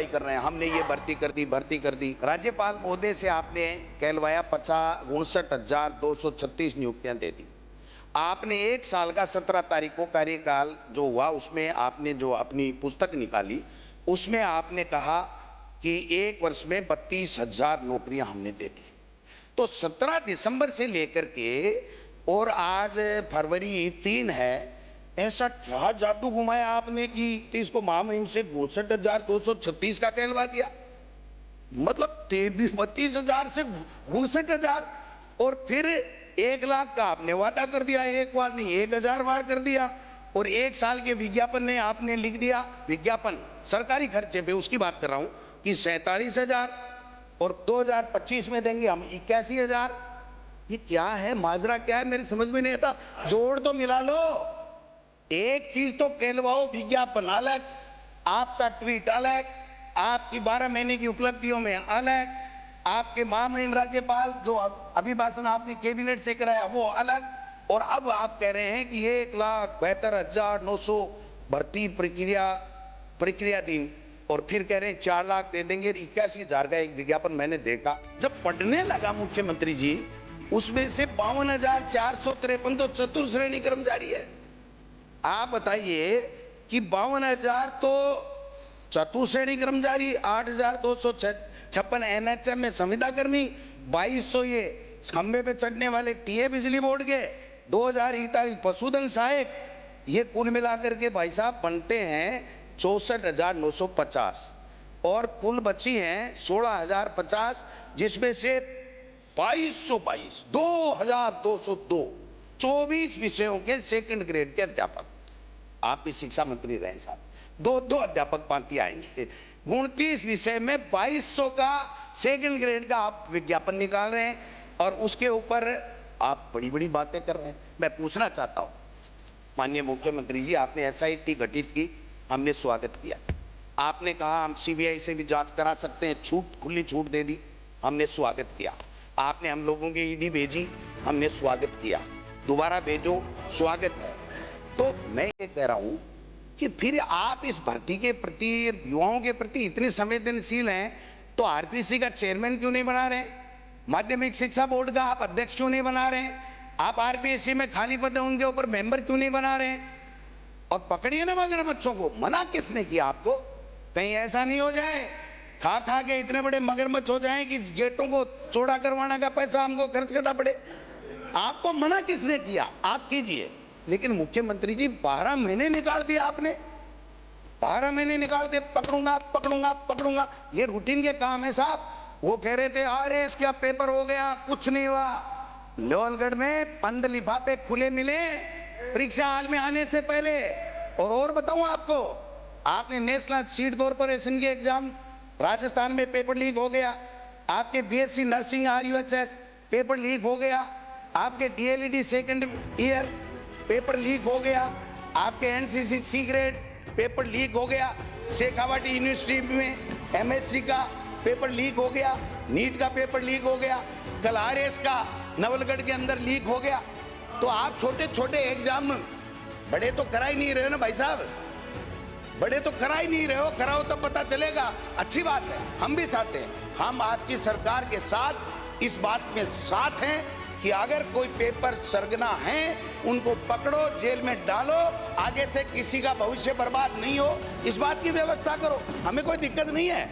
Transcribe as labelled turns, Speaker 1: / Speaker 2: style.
Speaker 1: बड़ाई कर रहे हैं, हमने ये भर्ती कर दी। राज्यपाल महोदय से आपने कहलवाया 59,236 नियुक्तियां दे दी। आपने एक साल का 17 तारीख को कार्यकाल जो हुआ उसमें आपने जो अपनी पुस्तक निकाली उसमें आपने कहा कि एक वर्ष में 32,000 नौकरियां हमने दे दी। तो 17 दिसंबर से लेकर के और आज फरवरी 3 है, ऐसा क्या जादू घुमाया आपने कि इसको महामहिम से 62,236 का कहलवा दिया? मतलब 32,000 से 62,000 और फिर 1,00,000 का आपने वादा कर दिया, एक बार नहीं 1,000 बार कर दिया। और एक साल के विज्ञापन ने आपने लिख दिया, विज्ञापन सरकारी खर्चे पे उसकी बात कर रहा हूं कि 47,000 और 2025 में देंगे हम 81,000। ये क्या है, माजरा क्या है, मेरी समझ में नहीं आता। जोड़ तो मिला लो। एक चीज तो कहलवाओ, विज्ञापन अलग, आपका ट्वीट अलग, आपकी 12 महीने की उपलब्धियों में अलग, आपके महामहिम राज्यपाल जो अभिभाषण आपने कैबिनेट से कराया वो अलग, और अब आप कह रहे हैं कि 1,72,900 भर्ती प्रक्रिया दिन, और फिर कह रहे हैं 4 लाख दे देंगे। 81,000 का एक विज्ञापन मैंने देखा, जब पढ़ने लगा मुख्यमंत्री जी, उसमें से 52,453 तो चतुर्श्रेणी कर्मचारी है। आप बताइए कि 52,000 तो चतुर्श्रेणी कर्मचारी, 8,256 एनएचएम में संविदा कर्मी, 2,200 ये खंबे पे चढ़ने वाले टीए बिजली बोर्ड के, 2,041 पशुधन सहायक, ये कुल मिलाकर के भाई साहब बनते हैं 64,950 और कुल बची हैं 16,050, जिसमें से 2,222 2,202 24 विषयों के सेकंड ग्रेड के अध्यापक। आप भी शिक्षा मंत्री रहे साहब, 2 अध्यापक पांति आएंगे। 29 विषय में 2,200 का सेकंड ग्रेड का आप विज्ञापन निकाल रहे हैं और उसके ऊपर आप बड़ी बड़ी बातें कर रहे हैं। मैं पूछना चाहता हूं माननीय मुख्यमंत्री जी, आपने एसआईटी गठित की, हमने स्वागत किया। आपने कहा हम सीबीआई से भी जांच करा सकते हैं, खुली छूट दे दी, हमने स्वागत किया। आपने हम लोगों की ईडी भेजी, हमने स्वागत किया। दोबारा भेजो, स्वागत है। तो मैं ये कह रहा हूं कि फिर आप इस भर्ती के प्रति, युवाओं के प्रति इतने संवेदनशील हैं, तो आरपीसी का चेयरमैन क्यों नहीं बना रहे? माध्यमिक शिक्षा बोर्ड का आप अध्यक्ष क्यों नहीं बना रहे? आप आरपीएससी में खाली पद है उनके ऊपर मेंबर क्यों नहीं बना रहे? और पकड़िए ना मगरमच्छों को, मना किसने किया आपको? कहीं ऐसा नहीं हो जाए खा के इतने बड़े मगरमच्छ हो जाएं कि गेटों को चौड़ा करवाने का पैसा हमको खर्च करना पड़े। आपको मना किसने किया? आप कीजिए। लेकिन मुख्यमंत्री जी 12 महीने निकाल दिए आपने, 12 महीने निकाल दिए, पकड़ूंगा। ये रूटीन के काम है साहब। वो कह रहे थे अरे इसका पेपर हो गया, कुछ नहीं हुआ। लोहलगढ़ में 15 लिफाफे खुले मिले परीक्षा हाल में आने से पहले। और बताऊं आपको, आपने नेशनल सीट कॉर्पोरेशन के एग्जाम राजस्थान में पेपर लीक हो गया, आपके BSc nursing RUHS paper leak हो गया, आपके DElEd second year paper leak हो गया, आपके NCC C grade paper leak हो गया, शेखावाटी यूनिवर्सिटी में एमएससी का पेपर लीक हो गया, नीट का पेपर लीक हो गया, कल आरएस का नवलगढ़ के अंदर लीक हो गया। तो आप छोटे छोटे एग्जाम बड़े तो करा ही नहीं रहे हो ना भाई साहब, बड़े तो करा ही नहीं रहे हो। कराओ तो पता चलेगा। अच्छी बात है, हम भी चाहते हैं, हम आपकी सरकार के साथ इस बात में साथ हैं कि अगर कोई पेपर सरगना है उनको पकड़ो, जेल में डालो, आगे से किसी का भविष्य बर्बाद नहीं हो, इस बात की व्यवस्था करो। हमें कोई दिक्कत नहीं है।